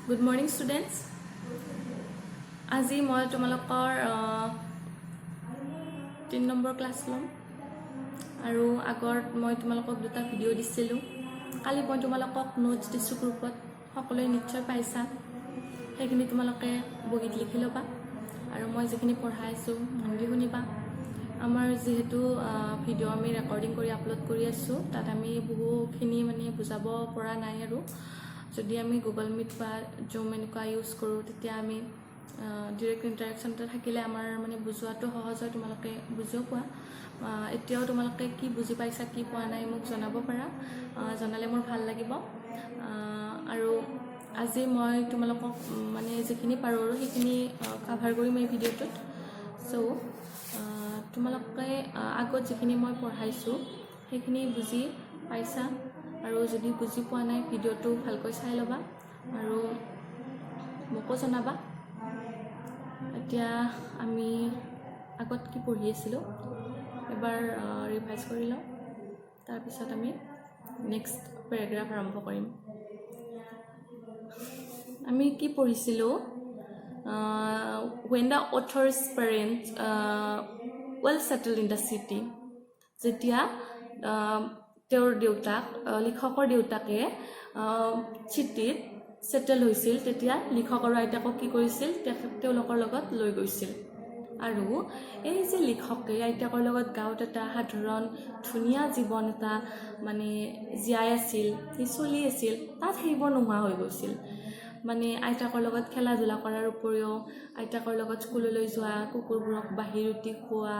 Good morning, students. আজি মই তোমালোকৰ 3 নম্বৰ ক্লাছ ল'ম আৰু আগত মই তোমালোকক দুটা ভিডিঅ' দিছিলোঁ। কালি মই তোমালোকক নোটছ দিছোঁ গ্ৰুপত, সকলোৱে নিশ্চয় পাইছা। সেইখিনি তোমালোকে বহীত লিখি ল'বা আৰু মই যিখিনি পঢ়াইছোঁ মন দি শুনিবা। আমাৰ যিহেতু ভিডিঅ' আমি ৰেকৰ্ডিং কৰি আপলোড কৰি আছোঁ, তাত আমি বহুখিনি বুজাব পৰা নাই আৰু যদি আমি গুগল মিট বা জুম এনেকুৱা ইউজ কৰোঁ তেতিয়া আমি ডিৰেক্ট ইণ্টাৰেকশ্যন এটা থাকিলে আমাৰ বুজোৱাটো সহজ হয়, তোমালোকে বুজিও পোৱা। এতিয়াও তোমালোকে কি বুজি পাইছা কি পোৱা নাই মোক জনাব পাৰা, জনালে মোৰ ভাল লাগিব। আৰু আজি মই তোমালোকক যিখিনি পাৰোঁ আৰু সেইখিনি কাভাৰ কৰিম এই ভিডিঅ'টোত। চ' তোমালোকে আগত যিখিনি মই পঢ়াইছোঁ সেইখিনি বুজি পাইছা, আৰু যদি বুজি পোৱা নাই ভিডিঅ'টো ভালকৈ চাই ল'বা আৰু মোকো জনাবা। এতিয়া আমি আগত কি পঢ়ি আছিলোঁ এবাৰ ৰিভাইজ কৰি লওঁ, তাৰপিছত আমি নেক্সট পেৰাগ্ৰাফ আৰম্ভ কৰিম। আমি কি পঢ়িছিলোঁ? when the author's parents well settled in the city, যেতিয়া তেওঁৰ দেউতাক লিখকৰ দেউতাকে চিটিত ছেটেল হৈছিল তেতিয়া লিখক আৰু আইতাকক কি কৰিছিল, তেওঁলোকৰ লগত লৈ গৈছিল। আৰু এই যে লিখকে আইতাকৰ লগত গাঁৱত এটা সাধাৰণ ধুনীয়া জীৱন এটা জীয়াই আছিল, সি চলি আছিল, তাত সেইবোৰ নোহোৱা হৈ গৈছিল। আইতাকৰ লগত খেলা ধূলা কৰাৰ উপৰিও আইতাকৰ লগত স্কুললৈ যোৱা, কুকুৰবোৰক বাঁহী ৰুটি খোৱা,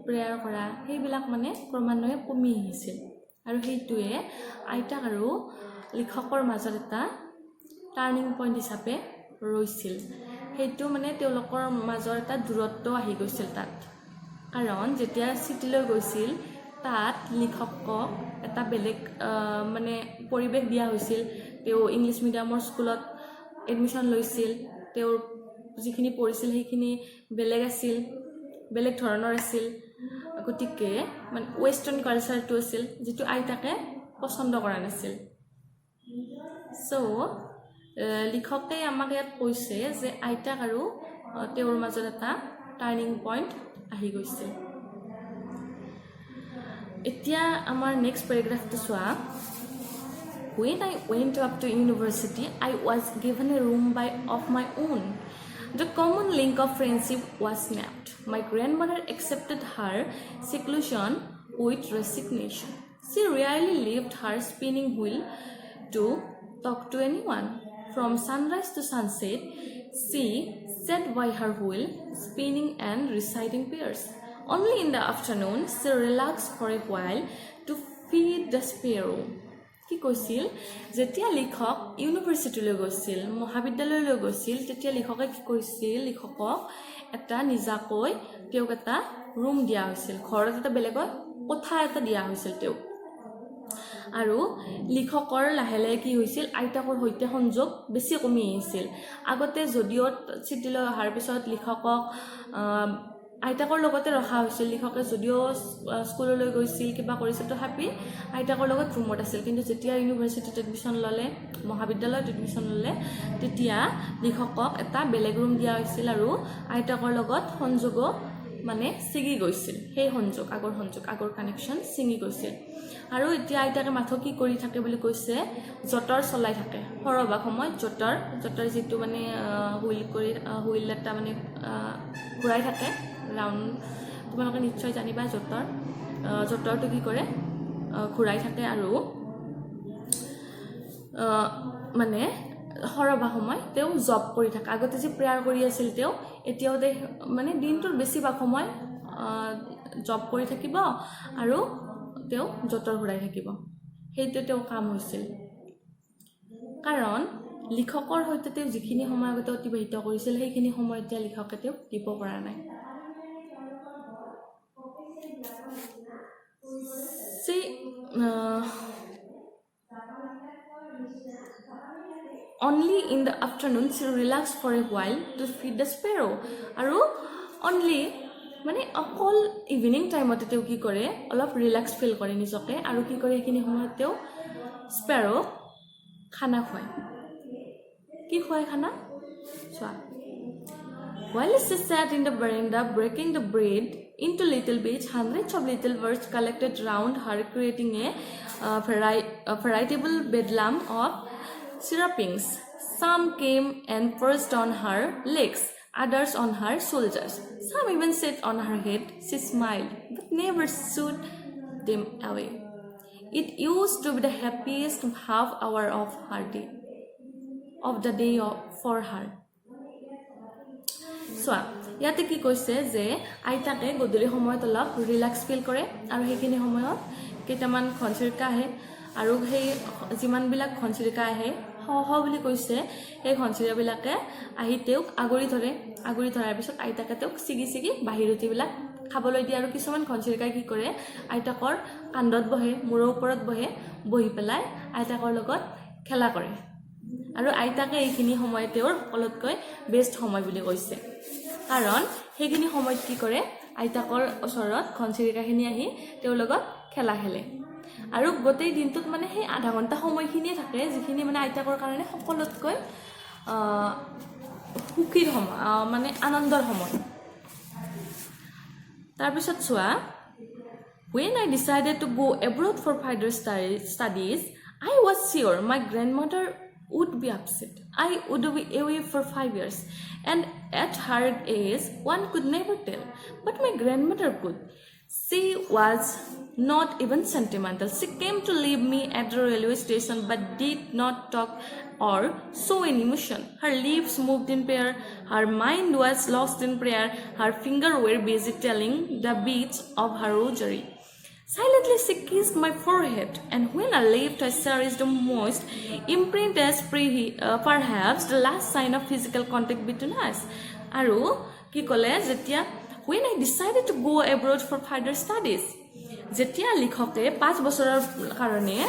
প্ৰেয়াৰ কৰা, সেইবিলাক ক্ৰমান্বয়ে কমি আহিছিল। আৰু সেইটোৱে আইতাক আৰু লিখকৰ মাজত এটা টাৰ্ণিং পইণ্ট হিচাপে ৰৈছিল। সেইটো তেওঁলোকৰ মাজৰ এটা দূৰত্ব আহি গৈছিল তাত। কাৰণ যেতিয়া চিটিলৈ গৈছিল তাত লিখকক এটা বেলেগ পৰিৱেশ দিয়া হৈছিল। তেওঁ ইংলিছ মিডিয়ামৰ স্কুলত এডমিশ্যন লৈছিল, তেওঁৰ যিখিনি পঢ়িছিল সেইখিনি বেলেগ আছিল, বেলেগ ধৰণৰ আছিল। গতিকে ৱেষ্টাৰ্ণ কালচাৰটো আছিল যিটো আইতাকে পচন্দ কৰা নাছিল। চ' লিখকে আমাক ইয়াত কৈছে যে আইতাক আৰু তেওঁৰ মাজত এটা টাৰ্ণিং পইণ্ট আহি গৈছিল। এতিয়া আমাৰ নেক্সট পেৰাগ্ৰাফটো চোৱা। When I went up to university, I was given a room of my own. The common link of friendship was snapped. My grandmother accepted her seclusion with resignation. She rarely left her spinning wheel to talk to anyone. From sunrise to sunset, she sat by her wheel, spinning and reciting prayers. Only in the afternoon, she relaxed for a while to feed the sparrow. কি কৈছিল? যেতিয়া লিখক ইউনিভাৰ্চিটিলৈ গৈছিল, মহাবিদ্যালয়লৈ গৈছিল, তেতিয়া লিখকে কি কৰিছিল, লিখকক এটা নিজাকৈ তেওঁক এটা ৰুম দিয়া হৈছিল, ঘৰত এটা বেলেগকৈ কোঠা এটা দিয়া হৈছিল তেওঁক। আৰু লিখকৰ লাহে লাহে কি হৈছিল, আইতাকৰ সৈতে সংযোগ বেছি কমি আহিছিল। আগতে যদিও চিটিলৈ অহাৰ পিছত লিখকক আইতাকৰ লগতে ৰখা হৈছিল, লিখকে যদিও স্কুললৈ গৈছিল কিবা কৰিছিল তথাপি আইতাকৰ লগত ৰুমত আছিল। কিন্তু যেতিয়া ইউনিভাৰ্চিটিত এডমিশ্যন ল'লে, মহাবিদ্যালয়ত এডমিশ্যন ল'লে, তেতিয়া লিখকক এটা বেলেগ ৰুম দিয়া হৈছিল আৰু আইতাকৰ লগত সংযোগো ছিঙি গৈছিল। সেই আগৰ কানেকশ্যন ছিঙি গৈছিল। আৰু এতিয়া আইতাকে মাথো কি কৰি থাকে বুলি কৈছে, জঁটৰ চলাই থাকে। সৰহভাগ সময়ত জঁটৰ যিটো হুইল এটা ঘূৰাই থাকে ৰাউণ্ড, তোমালোকে নিশ্চয় জানিবা জঁটৰটো কি কৰে, ঘূৰাই থাকে। আৰু সৰহভাগ সময় তেওঁ জব কৰি থাকে। আগতে যে প্ৰেয়াৰ কৰি আছিল তেওঁ, এতিয়াও দিনটোৰ বেছিভাগ সময় জব কৰি থাকিব আৰু তেওঁ জঁটৰ ঘূৰাই থাকিব। সেইটো তেওঁ কাম হৈছিল। কাৰণ লিখকৰ সৈতে তেওঁ যিখিনি সময় আগতে অতিবাহিত কৰিছিল সেইখিনি সময় এতিয়া লিখকে তেওঁ দিব পৰা নাই। Only in the afternoon she relaxed for a while to feed the sparrow. আৰু অকল ইভিনিং টাইমতে তেওঁ কি কৰে, অলপ ৰিলেক্স ফিল কৰে নিজকে, আৰু কি কৰে সেইখিনি সময়ত তেওঁ স্পেৰ'ক খানা খুৱায়। কি খুৱাই খানা চোৱা While she sat in the veranda breaking the bread into little bits, hundreds of little birds collected round her, creating a veritable bedlam of chirrupings. Some came and perched on her legs, others on her shoulders. Some even sat on her head. She smiled, but never shooed them away. It used to be the happiest half hour of the day for her. চোৱা ইয়াতে কি কৈছে যে আইতাকে গধূলি সময়ত অলপ relax feel কৰে আৰু সেইখিনি সময়ত কেইটামান ঘনচিৰিকা আহে আৰু সেই যিমানবিলাক ঘনচিৰিকা আহে হ বুলি কৈছে সেই ঘনচিৰিকাবিলাকে আহি তেওঁক আগৰি ধৰাৰ পিছত আইতাকে তেওঁক ছিগি বাহিৰতিবিলাক খাবলৈ দিয়ে আৰু কিছুমান ঘনচিৰিকাই কি কৰে আইতাকৰ কান্ধত বহে মূৰৰ ওপৰত বহি পেলাই আইতাকৰ লগত খেলা কৰে আৰু আইতাকে এইখিনি সময় তেওঁৰ সকলোতকৈ বেষ্ট সময় বুলি কৈছে কাৰণ সেইখিনি সময়ত কি কৰে আইতাকৰ ওচৰত ঘনচিৰিকাখিনি আহি তেওঁৰ লগত খেলা খেলে আৰু গোটেই দিনটোত মানে সেই আধা ঘণ্টা সময়খিনিয়ে থাকে যিখিনি মানে আইতাকৰ কাৰণে সকলোতকৈ সুখীৰ সময় মানে আনন্দৰ সময় তাৰপিছত চোৱা When I decided to go abroad for further studies, I was sure my grandmother would be upset. I would be away for 5 years, and at her age, one could never tell. But my grandmother could. She was not even sentimental. She came to leave me at the railway station, but did not talk or show any emotion. Her lips moved in prayer. Her mind was lost in prayer. Her fingers were busy telling the beats of her rosary. Silently she kissed my forehead, and when I left, I cherished the moist imprint as perhaps the last sign of physical contact between us. Aru ki kole jetia when I decided to go abroad for further studies, jetia likhoke 5 bosorar karone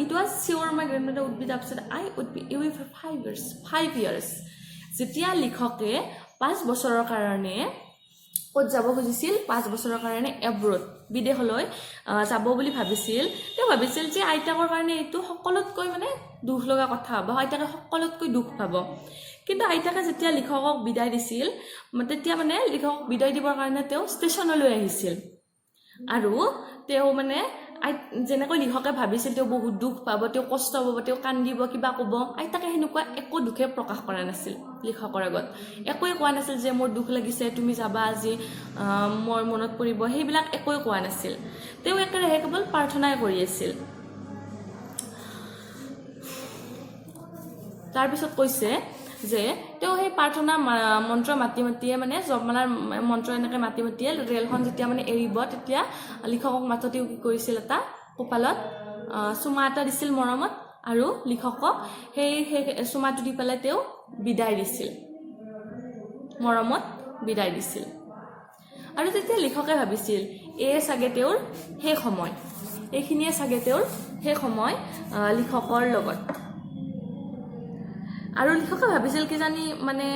it was sure my grandmother would be upset. I would be away for 5 years. Jetia likhoke 5 bosorar karone ক'ত যাব খুজিছিল 5 বছৰৰ কাৰণে abroad বিদেশলৈ যাব বুলি ভাবিছিল তেওঁ ভাবিছিল যে আইতাকৰ কাৰণে এইটো সকলোতকৈ মানে দুখ লগা কথা হ'ব আইতাকে সকলোতকৈ দুখ পাব কিন্তু আইতাকে যেতিয়া লিখকক বিদায় দিছিল তেতিয়া মানে লিখকক বিদায় দিবৰ কাৰণে তেওঁ ষ্টেচনলৈ আহিছিল আৰু তেওঁ মানে যেনেকৈ লিখকে ভাবিছিল তেওঁ বহুত দুখ পাব তেওঁ কষ্ট পাব তেওঁ কান্দিব কিবা ক'ব আইতাকে হেনেকুৱা একো দুখে প্ৰকাশ কৰা নাছিল লিখকৰ আগত একোই কোৱা নাছিল যে মোৰ দুখ লাগিছে তুমি যাবা আজি মোৰ মনত পৰিব হেইবিলাক একোই কোৱা নাছিল তেওঁ একেৰাহে কেৱল প্ৰাৰ্থনাই কৰি আছিল তাৰ পিছত কৈছে যে তেওঁ সেই প্ৰাৰ্থনা মন্ত্ৰ মাতিয়ে মানে জপমালাৰ মন্ত্ৰ এনেকৈ মাতিয়ে ৰেলখন যেতিয়া মানে এৰিব তেতিয়া লিখকক মাততেও কি কৰিছিল এটা কপালত চুমা এটা দিছিল মৰমত আৰু লিখকক সেই চুমাটো দি পেলাই তেওঁ বিদায় দিছিল মৰমত বিদায় দিছিল আৰু তেতিয়া লিখকে ভাবিছিল চাগে তেওঁৰ সেই সময় এইখিনিয়ে চাগে তেওঁৰ সেই সময় লিখকৰ লগত আৰু লিখকে ভাবিছিল কি জানি মানে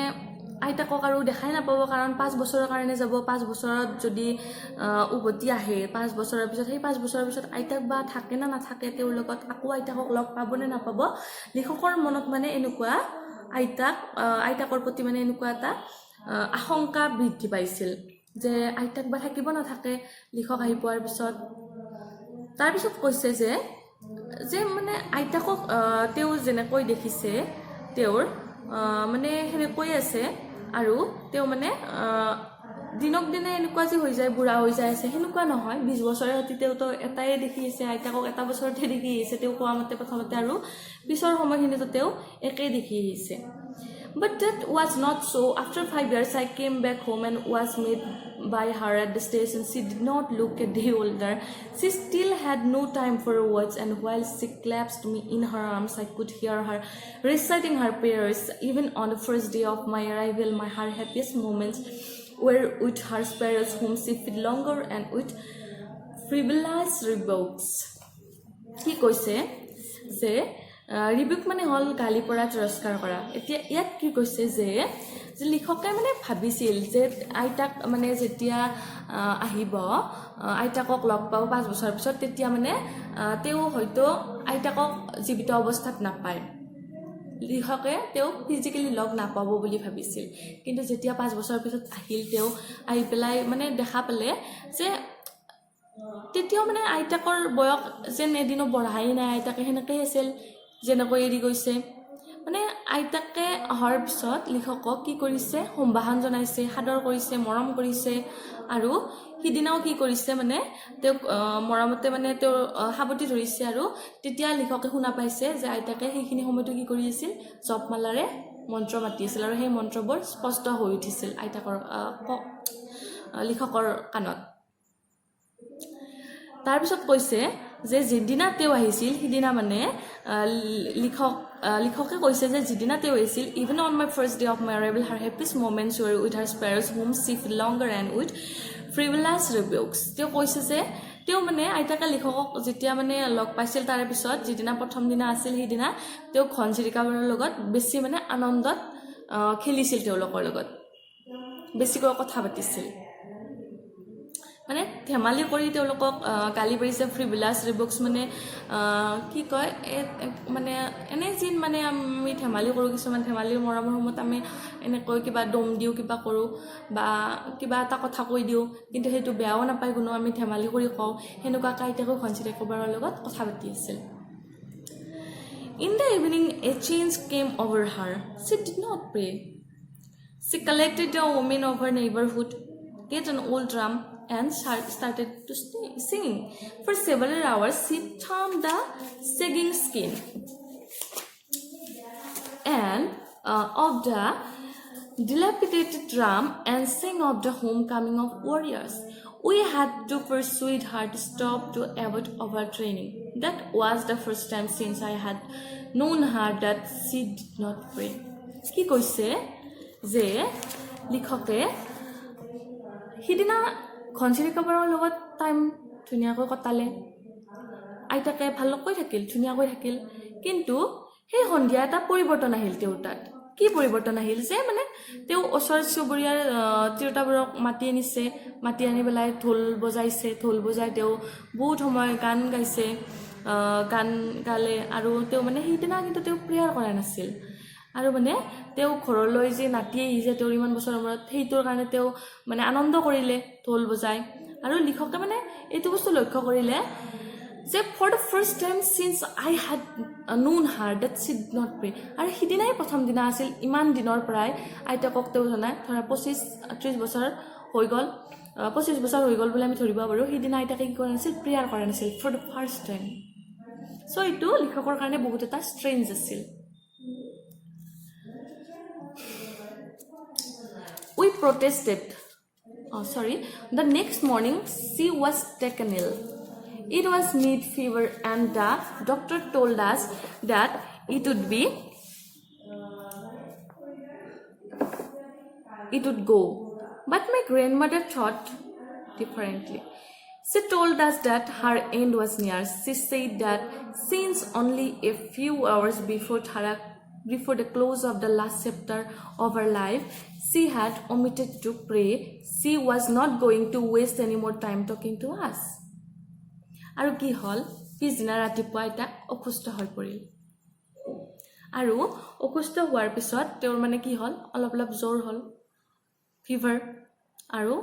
আইতাকক আৰু দেখাই নাপাব কাৰণ 5 বছৰৰ কাৰণে যাব 5 বছৰত যদি উভতি আহে 5 বছৰৰ পিছত সেই 5 বছৰৰ পিছত আইতাক বা থাকে না নাথাকে তেওঁৰ লগত আকৌ আইতাকক লগ পাব নে নাপাব লিখকৰ মনত মানে এনেকুৱা আইতাকৰ প্ৰতি মানে এনেকুৱা এটা আশংকা বৃদ্ধি পাইছিল যে আইতাক বা থাকিব নাথাকে লিখক আহি পোৱাৰ পিছত তাৰ পিছত কৈছে যে মানে আইতাকক তেওঁ যেনেকৈ দেখিছে তেওঁৰ মানে হেনেকৈ আছে আৰু তেওঁ মানে দিনক দিনে এনেকুৱা যে হৈ যায় বুঢ়া হৈ যায় আছে হেনেকুৱা নহয় 20 বছৰৰ হতি তেওঁতো এটাই দেখি আছে আইতাকক এটা বছৰতে দেখি আছে তেওঁ কোৱা মতে প্ৰথমতে আৰু পিছৰ সময়খিনিতো তেওঁ একেই দেখি আহিছে But that was not so. After 5 years, I came back home and was met by her at the station. She did not look a day older. She still had no time for words, and while she clasped me in her arms, I could hear her reciting her prayers. Even on the first day of my arrival, her happiest moments were with her sparrows, whom she fed longer and with frivolous rebukes. He কৈছে যে Reebok মানে হল গালি পৰা তিৰস্কাৰ কৰা এতিয়া ইয়াত কি কৈছে যে লিখকে মানে ভাবিছিল যে আইতাক মানে যেতিয়া আহিব আইতাকক লগ পাব 5 বছৰৰ পিছত তেতিয়া মানে তেওঁ হয়তো আইতাকক জীৱিত অৱস্থাত নাপায় লিখকে তেওঁ ফিজিক্যালি লগ নাপাব বুলি ভাবিছিল কিন্তু যেতিয়া 5 বছৰৰ পিছত আহিল তেওঁ আহি পেলাই মানে দেখা পালে যে তেতিয়াও মানে আইতাকৰ বয়স যেন এদিনো বঢ়াই নাই আইতাকে সেনেকৈ আছিল যেনেকৈ এৰি গৈছে মানে আইতাকে অহাৰ পিছত লিখকক কি কৰিছে সম্ভাষণ জনাইছে সাদৰ কৰিছে মৰম কৰিছে আৰু সিদিনাও কি কৰিছে মানে তেওঁক মৰমতে মানে তেওঁৰ সাৱটি ধৰিছে আৰু তেতিয়া লিখকে শুনা পাইছে যে আইতাকে সেইখিনি সময়তো কি কৰি আছিল জপমালাৰে মন্ত্ৰ মাতি আছিল আৰু সেই মন্ত্ৰবোৰ স্পষ্ট হৈ উঠিছিল আইতাকৰ লিখকৰ কাণত তাৰ পিছত কৈছে যে যিদিনা তেওঁ আহিছিল সিদিনা মানে লিখকে কৈছে যে যিদিনা তেওঁ আহিছিল even on my first day of my arrival her happiest moments were with her spares home she feel longer and with frivolous rebukes তেওঁ কৈছে যে তেওঁ মানে আইতাকে লিখকক যেতিয়া মানে লগ পাইছিল তাৰে পিছত যিদিনা প্ৰথম দিনা আছিল সেইদিনা তেওঁ ঘনচিৰিকাবোৰৰ লগত বেছি মানে আনন্দত খেলিছিল তেওঁলোকৰ লগত বেছিকৈ কথা পাতিছিল মানে ধেমালি কৰি তেওঁলোকক গালি পাৰিছে ফ্ৰিভিলাছ ৰিবুকছ মানে কি কয় মানে এনে যেন মানে আমি ধেমালি কৰোঁ কিছুমান ধেমালিৰ মৰমৰ সময়ত আমি এনেকৈ কিবা দম দিওঁ কিবা কৰোঁ বা কিবা এটা কথা কৈ দিওঁ কিন্তু সেইটো বেয়াও নাপায় কোনো আমি ধেমালি কৰি কওঁ সেনেকুৱাকৈ আইতাকৈ ঘনচিৰিকাবোৰৰ লগত কথা পাতি আছিল In the evening, a change came over her. She did not pray. She collected the women of her neighborhood, get an old drum, and started to sing. For several hours, she turned the sagging skin and of the dilapidated drum and sang of the homecoming of warriors. We had to persuade her to stop to avoid overtraining. That was the first time since I had known her that she did not pray. কি কৈছে যে লিখকে সিদিনা ঘনচিৰিকাবোৰৰ লগত time ধুনীয়াকৈ কটালে আইতাকে ভালকৈ থাকিল ধুনীয়াকৈ থাকিল কিন্তু সেই সন্ধিয়া এটা পৰিৱৰ্তন আহিল তেওঁৰ তাত কি পৰিৱৰ্তন আহিল যে মানে তেওঁ ওচৰ চুবুৰীয়াৰ তিৰোতাবোৰক মাতি আনিছে মাতি আনি পেলাই ঢোল বজাই তেওঁ বহুত সময় গান গাইছে গান গালে আৰু তেওঁ মানে সেইদিনা কিন্তু তেওঁ প্ৰেয়াৰ কৰা নাছিল আৰু মানে তেওঁ ঘৰলৈ যে নাতি আহিছে তেওঁৰ ইমান বছৰৰ মূৰত সেইটোৰ কাৰণে তেওঁ মানে আনন্দ কৰিলে ঢোল বজাই আৰু লিখকে মানে এইটো বস্তু লক্ষ্য কৰিলে যে for the first time since I had known her date she did not pray আৰু সিদিনাই প্ৰথম দিনা আছিল ইমান দিনৰ পৰাই আইতাকক তেওঁ জনাই ধৰা 25-30 বছৰ হৈ গ'ল 25 বছৰ হৈ গ'ল বুলি আমি ধৰিব পাৰোঁ সিদিনা আইতাকে কি কৰা নাছিল প্ৰেয়াৰ কৰা নাছিল ফৰ দ্য ফাৰ্ষ্ট টাইম চ' এইটো লিখকৰ কাৰণে বহুত এটা ষ্ট্ৰেঞ্জ আছিল We protested. The next morning she was taken ill. It was mid-fever and the doctor told us that it would go. But my grandmother thought differently. She told us that her end was near. She said that since only a few hours before the close of the last chapter of her life, she had omitted to pray. She was not going to waste any more time talking to us. আৰু কি হল পিছদিনা ৰাতিপুৱা এটা অসুস্থ হৈ পৰিল আৰু অসুস্থ হোৱাৰ পিছত তেওঁৰ মানে কি হল অলপ জ্বৰ হল ফিভাৰ আৰু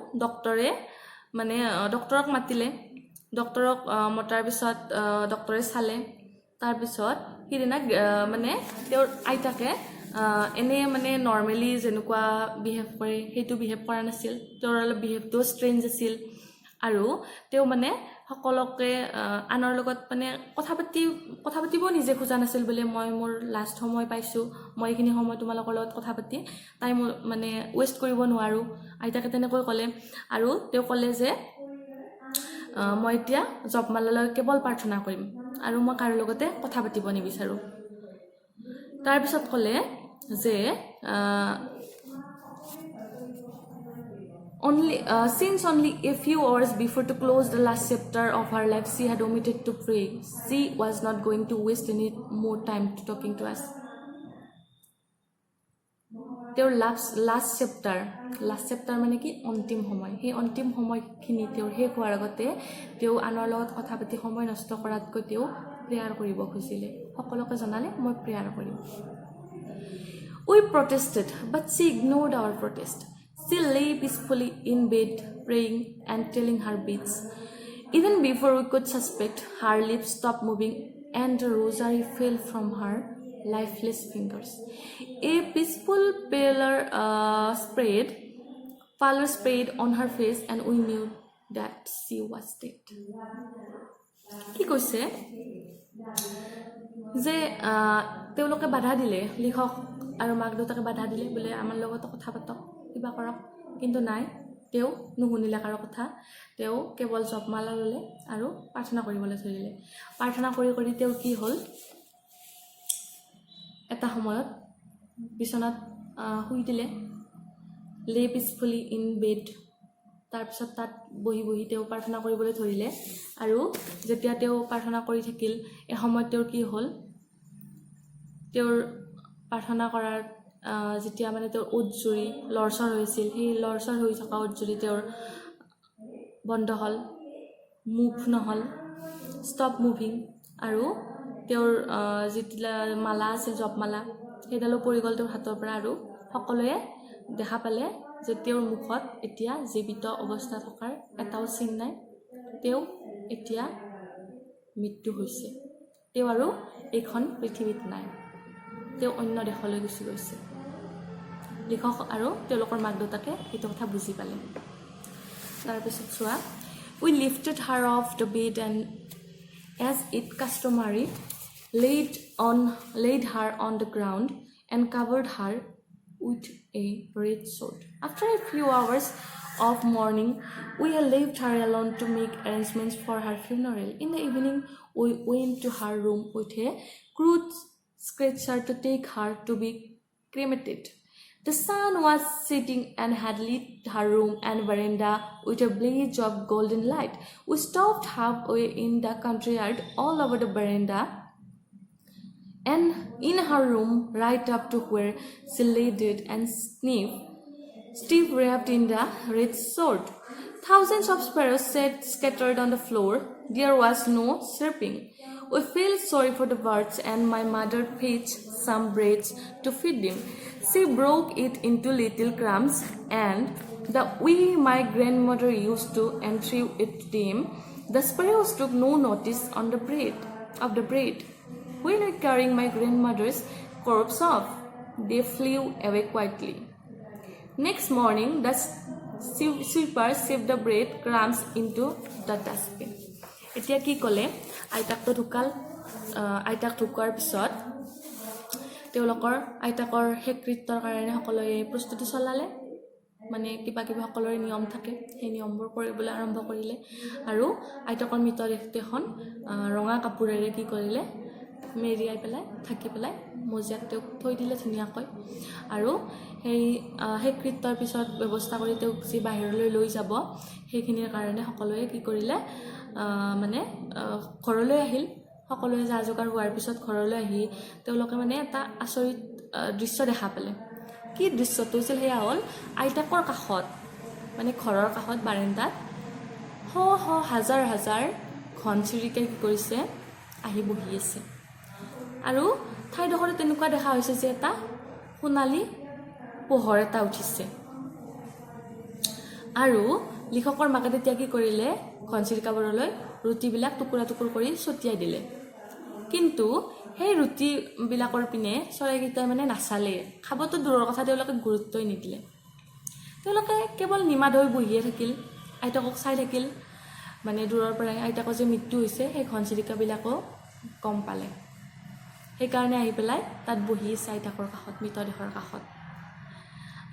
ডক্টৰক মাতিলে ডক্টৰক মতাৰ পিছত ডক্টৰে চালে তাৰ পিছত সিদিনা মানে তেওঁৰ আইতাকে এনে মানে নৰ্মেলি যেনেকুৱা বিহেভ কৰে সেইটো বিহেভ কৰা নাছিল তেওঁৰ অলপ বিহেভটো ষ্ট্ৰেঞ্জ আছিল আৰু তেওঁ মানে সকলোকে আনৰ লগত মানে কথা পাতিব নিজে খোজা নাছিল বুলি মই মোৰ লাষ্ট সময় পাইছো মই এইখিনি সময় তোমালোকৰ লগত কথা পাতি তাই মানে ৱেষ্ট কৰিব নোৱাৰো আইতাকে তেনেকৈ ক'লে আৰু তেওঁ ক'লে যে মই এতিয়া জপমালালৈ কেৱল প্ৰাৰ্থনা কৰিম আৰু মই কাৰো লগতে কথা পাতিব নিবিচাৰো তাৰ পিছত ক'লে যে since only a few hours before to close the last chapter of her life she had omitted to pray she was not going to waste any more time to talking to us তেওঁৰ last chapter মানে কি অন্তিম সময় সেই অন্তিম সময়খিনি তেওঁৰ শেষ হোৱাৰ আগতে তেওঁ আনৰ লগত কথা পাতি সময় নষ্ট কৰাতকৈ তেওঁ প্ৰেয়াৰ কৰিব খুজিলে সকলোকে জনালে মই প্ৰেয়াৰ কৰিম We protested, but she ignored our protest. She lay peacefully in bed, praying and telling her beads. Even before we could suspect, her lips stopped moving and the rosary fell from her lifeless fingers. A peaceful pallor spread on her face and we knew that she was dead. কি কৈছে যে তেওঁলোকে বাধা দিলে, লিখক আৰু মাক দেউতাকে বাধা দিলে বোলে আমাৰ লগত কথা পাতক, কিবা কৰক, কিন্তু নাই, তেওঁ নুশুনিলে কাৰো কথা। তেওঁ কেৱল জপমালা ল'লে আৰু প্ৰাৰ্থনা কৰিবলৈ ধৰিলে। প্ৰাৰ্থনা কৰি কৰি তেওঁ কি হ'ল, এটা সময়ত বিচনাত শুই দিলে, লে পিছফুলি ইন বেড। তাৰপিছত তাত বহি বহি তেওঁ প্ৰাৰ্থনা কৰিবলৈ ধৰিলে আৰু যেতিয়া তেওঁ প্ৰাৰ্থনা কৰি থাকিল, এসময়ত তেওঁৰ কি হ'ল, তেওঁৰ প্ৰাৰ্থনা কৰাৰ যেতিয়া মানে তেওঁৰ উজ্জুৰি লৰচৰ হৈছিল, সেই লৰচৰ হৈ থকা উজ্জুৰি তেওঁৰ বন্ধ হ'ল, মুভ নহ'ল, ষ্টপ মুভিং। আৰু তেওঁৰ যিটো মালা আছিল, জপমালা, সেইডালো পৰি গ'ল তেওঁৰ হাতৰ পৰা। আৰু সকলোৱে দেখা পালে যে তেওঁৰ মুখত এতিয়া জীৱিত অৱস্থা থকাৰ এটাও চিন নাই। তেওঁ এতিয়া মৃত্যু হৈছে, তেওঁ আৰু এইখন পৃথিৱীত নাই, তেওঁ অন্য দেশলৈ গুচি গৈছে। লিখক আৰু তেওঁলোকৰ মাক দেউতাকে এইটো কথা বুজি পালে। তাৰপিছত চোৱা, we lifted her off the bed and as it customary laid her on the ground and covered her with a red sword. After a few hours of mourning, we left her alone to make arrangements for her funeral. In the evening, we went to her room with a crude stretcher to take her to be cremated. The sun was setting and had lit her room and veranda with a blaze of golden light. We stopped halfway in the courtyard, all over the veranda, and in her room, right up to where she lay dead and Steve wrapped in the red sword. Thousands of sparrows sat scattered on the floor. There was no chirping. We felt sorry for the birds, and my mother fetched some bread to feed them. She broke it into little crumbs, and my grandmother used to and threw it to them. The sparrows took no notice of the bread. When we carrying my grandmother's corpse off, they flew away quietly. Next morning, the sweeper swept the bread crumbs into the dustbin. এতিয়া কি ক'লে, আইতাকটো ঢুকাল, আইতাক ঢুকোৱাৰ পিছত তেওঁলোকৰ আইতাকৰ শেষকৃত্যৰ কাৰণে সকলোৱে প্ৰস্তুতি চলালে। মানে কিবা কিবি সকলোৰে নিয়ম থাকে, সেই নিয়মবোৰ কৰিবলৈ আৰম্ভ কৰিলে। আৰু আইতাকৰ মৃতদেহটো এখন ৰঙা কাপোৰেৰে কি কৰিলে, মেৰিয়াই পেলাই থাকি পেলাই মজিয়াত তেওঁক থৈ দিলে ধুনীয়াকৈ। আৰু সেই শেষকৃত্যৰ পিছত ব্যৱস্থা কৰি তেওঁক যি বাহিৰলৈ লৈ যাব, সেইখিনিৰ কাৰণে সকলোৱে কি কৰিলে, মানে ঘৰলৈ আহিল। সকলোৱে যা যোগাৰ হোৱাৰ পিছত ঘৰলৈ আহি তেওঁলোকে মানে এটা আচৰিত দৃশ্য দেখা পালে। কি দৃশ্যটো হৈছিল, সেয়া হ'ল আইতাকৰ কাষত, মানে ঘৰৰ কাষত বাৰান্দাত হাজাৰ হাজাৰ ঘনচিৰিকাই কি কৰিছে, আহি বহি আছে। আৰু ঠাইডোখৰত তেনেকুৱা দেখা হৈছে যে এটা সোণালী পোহৰ এটা উঠিছে। আৰু লিখকৰ মাকে তেতিয়া কি কৰিলে, ঘনচিৰিকাবোৰলৈ ৰুটিবিলাক টুকুৰা টুকুৰ কৰি ছটিয়াই দিলে। কিন্তু সেই ৰুটিবিলাকৰ পিনে চৰাইকেইটাই মানে নাচালে, খাবতো দূৰৰ কথা, তেওঁলোকে গুৰুত্বই নিদিলে। তেওঁলোকে কেৱল নিমাত হৈ বহিয়ে থাকিল, আইতাকক চাই থাকিল। মানে দূৰৰ পৰাই আইতাকৰ যে মৃত্যু হৈছে, সেই ঘনচিৰিকাবিলাকো গম পালে। সেইকাৰণে আহি পেলাই তাত বহি আছে আইতাকৰ কাষত, মৃতদেহৰ কাষত।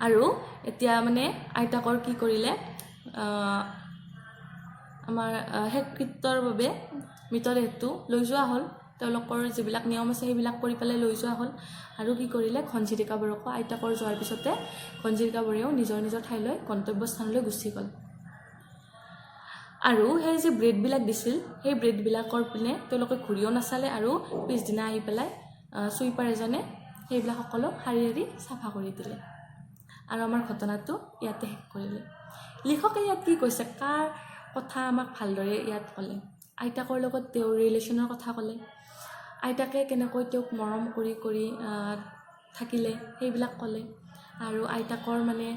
আৰু এতিয়া মানে আইতাকৰ কি কৰিলে, আমাৰ শেষকৃত্যৰ বাবে মৃতদেহটো লৈ যোৱা হ'ল। তেওঁলোকৰ যিবিলাক নিয়ম আছে সেইবিলাক কৰি পেলাই লৈ যোৱা হ'ল। আৰু কি কৰিলে, ঘনচিৰিকাবোৰকো আইতাকৰ যোৱাৰ পিছতে ঘনচিৰিকাবোৰেও নিজৰ নিজৰ ঠাইলৈ গন্তব্যস্থানলৈ গুচি গ'ল। আৰু সেই যে ব্ৰেডবিলাক দিছিল, সেই ব্ৰেডবিলাকৰ পিনে তেওঁলোকে ঘূৰিও নাচালে। আৰু পিছদিনা আহি পেলাই চুইপাৰ এজনে সেইবিলাক সকলো শাৰী শাৰী চাফা কৰি দিলে। আৰু আমাৰ ঘটনাটো ইয়াতে শেষ কৰিলে। লিখকে ইয়াত কি কৈছে, কাৰ কথা আমাক ভালদৰে ইয়াত ক'লে, আইতাকৰ লগত তেওঁৰ ৰিলেশ্যনৰ কথা ক'লে। আইতাকে কেনেকৈ তেওঁক মৰম কৰি কৰি থাকিলে সেইবিলাক ক'লে আৰু আইতাকৰ মানে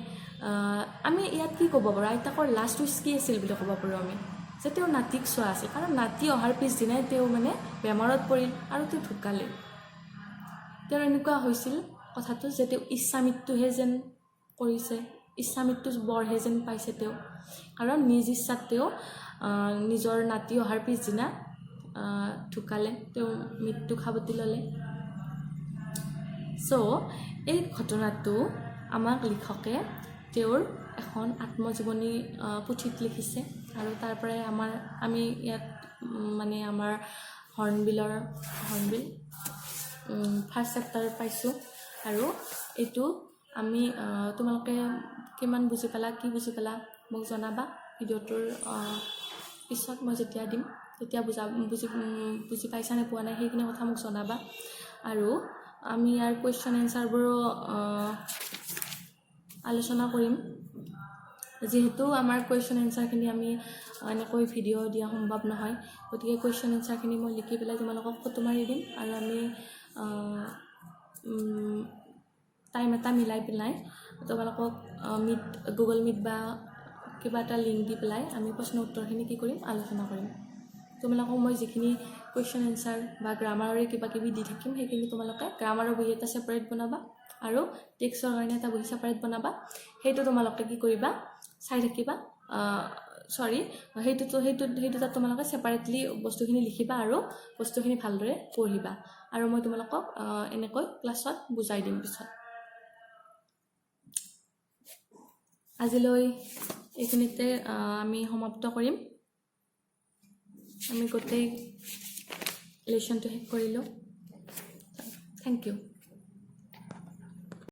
আমি ইয়াত কি ক'ব পাৰোঁ আইতাকৰ লাষ্ট উইচ কি আছিল বুলি ক'ব পাৰোঁ আমি যে তেওঁ নাতিক চোৱা আছিল কাৰণ নাতি অহাৰ পিছদিনাই তেওঁ মানে বেমাৰত পৰিল আৰু তেওঁ ঢুকালে তেওঁৰ এনেকুৱা হৈছিল কথাটো যে তেওঁ ইচ্ছা মৃত্যুহে যেন কৰিছে ইচ্ছা মৃত্যু বৰহে যেন পাইছে তেওঁ কাৰণ নিজ ইচ্ছাত তেওঁ নিজৰ নাতি অহাৰ পিছদিনা ঢুকালে তেওঁ মৃত্যু সাৱটি ল'লে চ' এই ঘটনাটো আমাক লিখকে তেওঁৰ এখন আত্মজীৱনী পুথিত লিখিছে আৰু তাৰ পৰাই আমি ইয়াত মানে আমাৰ হৰ্ণবিল ফাৰ্ষ্ট চেপ্টাৰ পাইছোঁ আৰু এইটো আমি তোমালোকে কিমান বুজি পালা কি বুজি পালা মোক জনাবা ভিডিঅ'টোৰ পিছত মই যেতিয়া দিম তেতিয়া বুজি পাইছা নে পোৱা নাই সেইখিনি কথা মোক জনাবা আৰু আমি ইয়াৰ কুৱেশ্যন এনচাৰবোৰো আলোচনা কৰিম যেহেতু আমাৰ কুৱেশ্যন এনচাৰখিনি আমি এনেকৈ ভিডিঅ' দিয়া সম্ভৱ নহয় গতিকে কুৱেশ্যন এনচাৰখিনি মই লিখি পেলাই তোমালোকক ফটো মাৰি দিম আৰু আমি টাইম এটা মিলাই পেলাই তোমালোকক গুগল মিট বা কিবা এটা লিংক দি পেলাই আমি প্ৰশ্ন উত্তৰখিনি কি কৰিম আলোচনা কৰিম তোমালোকক মই যিখিনি কুৱেশ্যন এনচাৰ বা গ্ৰামাৰৰে কিবা কিবি দি থাকিম সেইখিনি তোমালোকে গ্ৰামাৰৰ বহি এটা ছেপাৰেট বনাবা আৰু টেক্সটৰ কাৰণে এটা বহি ছেপাৰেট বনাবা সেইটো তোমালোকে কি কৰিবা চাই থাকিবা সেইটো তাত তোমালোকে ছেপাৰেটলি বস্তুখিনি লিখিবা আৰু বস্তুখিনি ভালদৰে পঢ়িবা আৰু মই তোমালোকক এনেকৈ ক্লাছত বুজাই দিম পিছত আজিলৈ এইখিনিতে আমি সমাপ্ত কৰিম আমি গোটেই লেশ্যনটো শেষ কৰিলোঁ থেংক ইউ